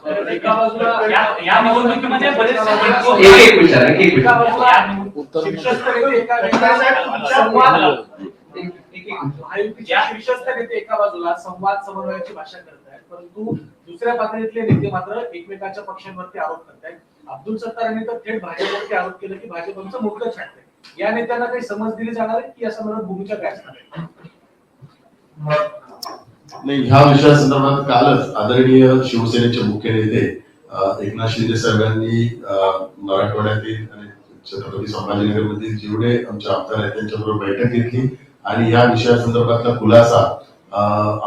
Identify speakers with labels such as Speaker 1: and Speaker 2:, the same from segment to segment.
Speaker 1: एका बाजूला या निवडणुकीमध्ये बरेचसे शीर्षस्थ नेते एका बाजूला संवाद समन्वयाची भाषा करतायत, परंतु दुसऱ्या पातळीतले नेते मात्र एकमेकांच्या पक्षांवरती आरोप करतायत. अब्दुल सत्तार यांनी तर थेट भाजपवरती आरोप केला की भाजपचं मुर्ख छाटतंय. या नेत्यांना काही समज दिली जाणार आहे की या संदर्भात भूमिका काय असणार आहे?
Speaker 2: नाही, ह्या विषयासंदर्भात कालच आदरणीय शिवसेनेचे मुख्य नेते एकनाथ शिंदे साहेबांनी मराठवाड्यातील आणि छत्रपती संभाजीनगरमधील जेवढे आमचे आमदार आहेत त्यांच्याबरोबर बैठक घेतली आणि या विषयासंदर्भातला खुलासा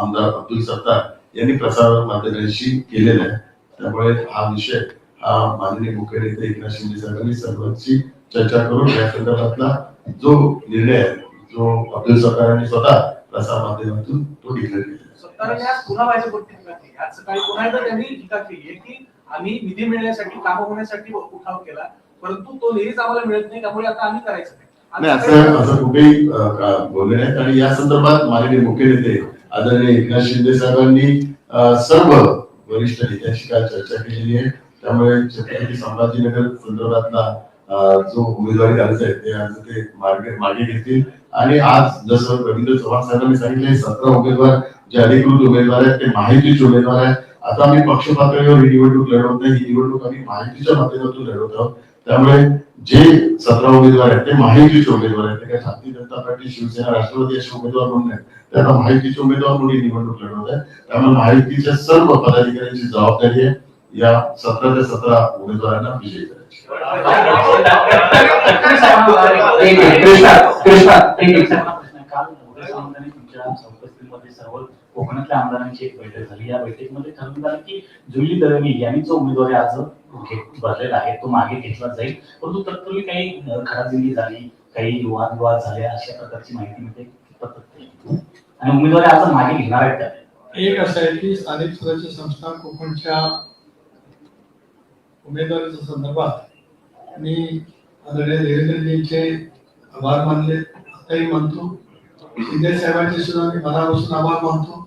Speaker 2: आमदार अब्दुल सत्तार यांनी प्रसार माध्यमांशी केलेला आहे. त्यामुळे हा विषय माननीय मुख्य नेते एकनाथ शिंदे साहेबांनी सर्वांची चर्चा करून या संदर्भातला जो निर्णय आहे जो अब्दुल सत्तारांनी स्वतः प्रसार माध्यमातून तो डिक्लेअर केला.
Speaker 1: सत्तारांनी आज पुन्हा भाजपवरती टीका केली. आज सकाळी पुन्हा एकदा त्यांनी टीका केली आहे की आम्ही निधी मिळण्यासाठी काम होण्यासाठी उठाव केला, परंतु तो निधीच आम्हाला मिळत नाही, त्यामुळे आता आम्ही करायचं
Speaker 2: नाही असं कुठेही बोलले नाहीत. आणि या संदर्भात माननीय मुख्य नेते आदरणीय एकनाथ शिंदे साहेबांनी सर्व वरिष्ठ नेत्यांशी काल चर्चा केलेली आहे. त्यामुळे छत्रपती संभाजीनगर संदर्भातला जो उमेदवारी अर्ज आहे ते अर्ज ते मागे घेतील. आणि आज जसं रवींद्र चव्हाण साहेबांनी सांगितले 17 उमेदवार जे अधिकृत उमेदवार आहेत ते माहितीचे उमेदवार आहेत. आता आम्ही पक्ष पातळीवर ही निवडणूक लढवत नाही, ही निवडणूक आम्ही माहितीच्या माध्यमातून लढवत आहोत. त्यामुळे जे 17 उमेदवार आहेत ते माहितीचे उमेदवार आहेत. ते काय भारतीय जनता पार्टी, शिवसेना, राष्ट्रवादी असे उमेदवार म्हणून आहेत, ते आता माहितीचे उमेदवार म्हणून निवडणूक लढवत आहेत. त्यामुळे माहितीच्या सर्व पदाधिकाऱ्यांची जबाबदारी आहे या 17 ते 17 उमेदवारांना विजयी करायची.
Speaker 3: सर्व कोकणातल्या आमदारांची एक बैठक झाली. या बैठकीमध्ये ठरवण्यात आलं की जुली दरमी यांनी जो उमेदवारी अर्ज भरलेला आहे तो मागे घेतला जाईल, परंतु तत्पूर्वी काही खडाजंगी झाली, काही वादविवाद झाले अशा प्रकारची माहिती मिळते आणि उमेदवारी अर्ज मागे घेणार आहेत. त्या
Speaker 4: एक असं आहे की स्थानिक स्वराज्य संस्था कोकणच्या उमेदवारीच्या संदर्भात मी आदरणीय देवेंद्रजींचे आभार मानले, आताही मानतो. शिंदे साहेबांचे सुद्धा मी मनापासून आभार मानतो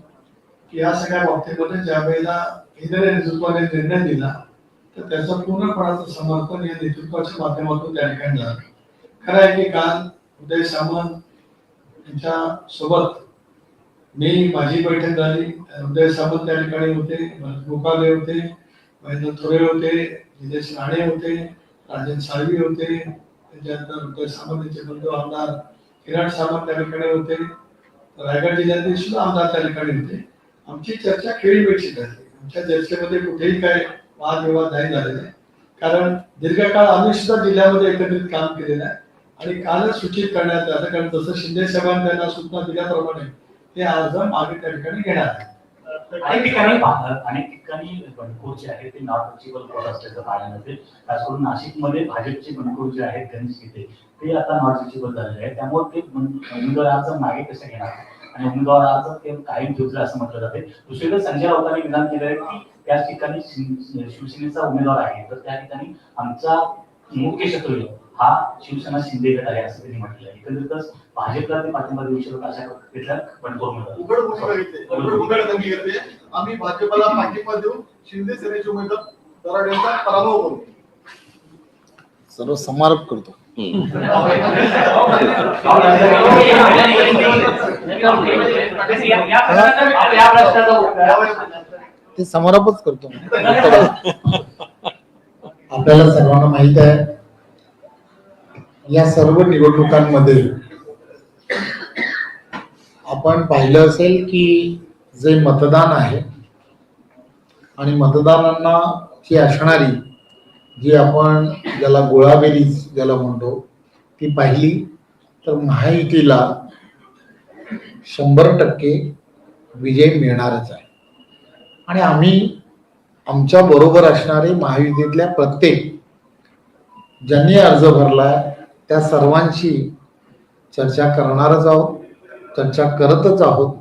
Speaker 4: की या सगळ्या बाबतीमध्ये ज्या वेळेला केंद्रीय नेतृत्वाने निर्णय दिला तर त्याचं पूर्णपणाचं समर्थन या नेतृत्वाच्या माध्यमातून त्या ठिकाणी झालं. खरं आहे की काल उदय सामंत यांच्या सोबत माझी बैठक झाली. उदय सामंत त्या ठिकाणी होते, गोकाले होते, महेंद्र थोरे होते, निलेश राणे होते, राजन साळवी होते, त्याच्यानंतर उदय सामंत यांचे बंधू आमदार किरण सामंत त्या ठिकाणी होते, रायगड जिल्ह्यातील सुद्धा आमदार त्या ठिकाणी होते. आमची चर्चा खेळीमेळची झाली. आमच्या चर्चेमध्ये कुठेही काय वादविवाद नाही झालेला आहे, कारण दीर्घकाळ आम्ही सुद्धा जिल्ह्यामध्ये एकत्रित काम केलेलं आहे. आणि कालच सूचित करण्यात आलं, कारण जसं शिंदे साहेबांनी त्यांना सूचना दिल्याप्रमाणे ते अर्ज मागे त्या ठिकाणी घेणार आहे.
Speaker 3: अनेक ठिकाणी बंडखोर जे आहे ते नॉट रिचेबल होत असल्याचं पाहायला मिळते. खास करून नाशिकमध्ये भाजपचे बंडखोर जे आहेत गणेश गीते ते आता नॉट रिचेबल झालेले आहेत. त्यामुळे ते उमेदवार अर्ज मागे कसे घेणार आणि उमेदवार अर्ज ते कायम ठेवतील असं म्हटलं जाते. दुसरीकडे संजय राऊतांनी विधान केलं आहे की त्याच ठिकाणी शिवसेनेचा उमेदवार आहे तर त्या ठिकाणी आमचा मुख्य शत्रू हा शिवसेना शिंदे गट आहे असं त्यांनी म्हटलं आहे. एकंदरीतच भाजपला ते पाठिंबा देऊ शकत अशा कुठल्या बंडखोर
Speaker 5: आम्ही भाजपला पाठिंबा देऊ, शिंदे सेनेचे उमेदवार दराडेंचा पराभव करू.
Speaker 6: सर्व समारोप करतो. ते समारोपच करतो.
Speaker 7: आपल्याला सर्वांना माहित आहे या सर्व निवडणुकांमध्ये आपण पाहिलं असेल की जे मतदान आहे आणि मतदारांना ची असणारी जी आपण ज्याला गोळाबेरीज ज्याला म्हणतो ती पाहिली तर महायुतीला 100% विजय मिळणारच आहे. आणि आम्ही आमच्या बरोबर असणारे महायुतीतल्या प्रत्येक ज्यांनी अर्ज भरलाय त्या सर्वांशी चर्चा करणारच आहोत, चर्चा करतच आहोत.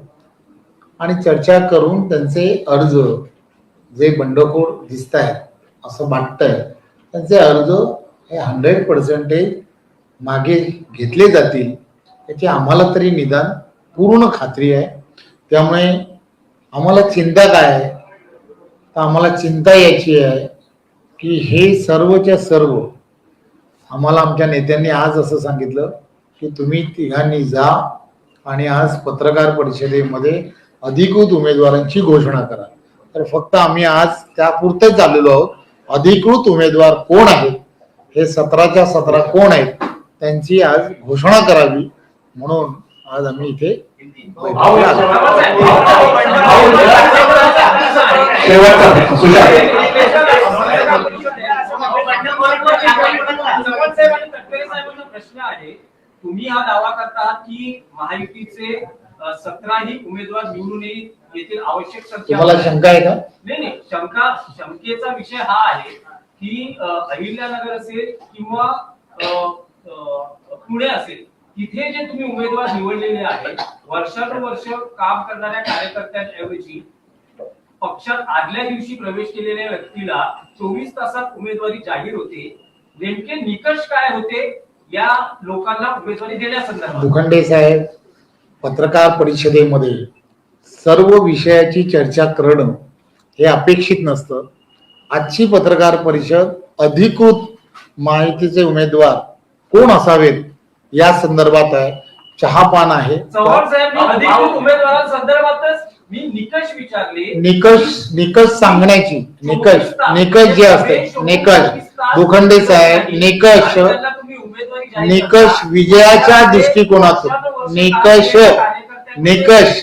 Speaker 7: आणि चर्चा करून त्यांचे अर्ज जे बंडखोर दिसत आहेत असं वाटतंय त्यांचे अर्ज हे 100% मागे घेतले जातील याची आम्हाला तरी निदान पूर्ण खात्री आहे. त्यामुळे आम्हाला चिंता काय आहे, तर आम्हाला चिंता याची आहे की हे सर्वच्या सर्व आम्हाला आमच्या नेत्यांनी आज असं सांगितलं की तुम्ही तिघांनी जा आणि आज पत्रकार परिषदेमध्ये अधिकृत उमेदवारांची घोषणा करा. तर फक्त आम्ही आज त्यापुरतेच आलेलो आहोत. अधिकृत उमेदवार कोण आहेत, हे 17च्या 17 कोण आहेत, त्यांची आज घोषणा करावी म्हणून आज आम्ही इथे
Speaker 3: शेवटचा सुशांत.
Speaker 8: प्रश्न आहे, तुम्ही हा दावा करता की महायुतीचे 17ही उमेदवार निवडून येथील आवश्यक संख्या.
Speaker 7: तुम्हाला शंका आहे का?
Speaker 8: नाही, शंकेचा विषय हा आहे की अहिल्यानगर असेल किंवा पुणे असेल, तिथे जे तुम्ही उमेदवार निवडलेले आहेत, वर्षानुवर्ष काम करणाऱ्या कार्यकर्त्यांऐवजी पक्षात आदल्या दिवशी प्रवेश केलेल्या व्यक्तीला 24 तासात उमेदवारी जाहीर होते. नेमके निकष काय होते या लोकांना उमेदवारी देण्यासंदर्भात?
Speaker 7: भूखंडे साहेब, पत्रकार परिषदेमध्ये सर्व विषयाची चर्चा करणं हे अपेक्षित नसतं. आजची पत्रकार परिषद अधिकृत माहितीचे उमेदवार कोण असावेत या संदर्भात आहे. चहापान आहे.
Speaker 8: चव्हाण साहेब, मी अधिकृत उमेदवारांसंदर्भातच मी निकष विचारले.
Speaker 7: निकष सांगण्याची निकष जे असते निकष भूखंडे साहेब, निकष विजयाच्या दृष्टिकोनातून निकष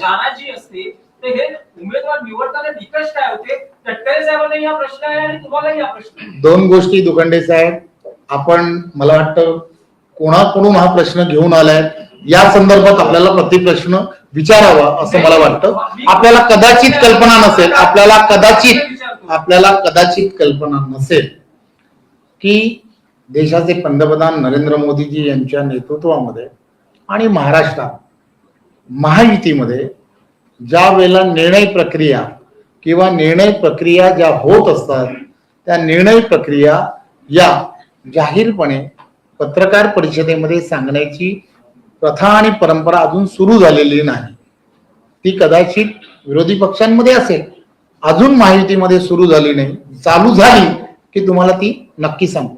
Speaker 8: नाराजी असते, तर हे उमेदवार निवडताना निकष काय होते? तटकरे साहेबांना हा प्रश्न आहे आणि तुम्हालाही हा प्रश्न.
Speaker 7: दोन गोष्टी दुखंडे साहेब, आपण मला वाटतं कोणाकडून हा प्रश्न घेऊन आलाय या संदर्भात आपल्याला प्रतिप्रश्न विचारावा असं मला वाटतं. आपल्याला कदाचित कल्पना नसेल कल्पना नसेल की देशाचे पंतप्रधान नरेंद्र मोदीजी यांच्या नेतृत्वामध्ये आणि महाराष्ट्रात महायुतीमध्ये ज्या वेळेला निर्णय प्रक्रिया ज्या होत असतात, त्या निर्णय प्रक्रिया या जाहीरपणे पत्रकार परिषदेमध्ये सांगण्याची प्रथा आणि परंपरा अजून सुरू झालेली नाही. ती कदाचित विरोधी पक्षांमध्ये असेल, अजून महायुतीमध्ये सुरू झाली नाही. चालू झाली की तुम्हाला ती नक्की सांगू.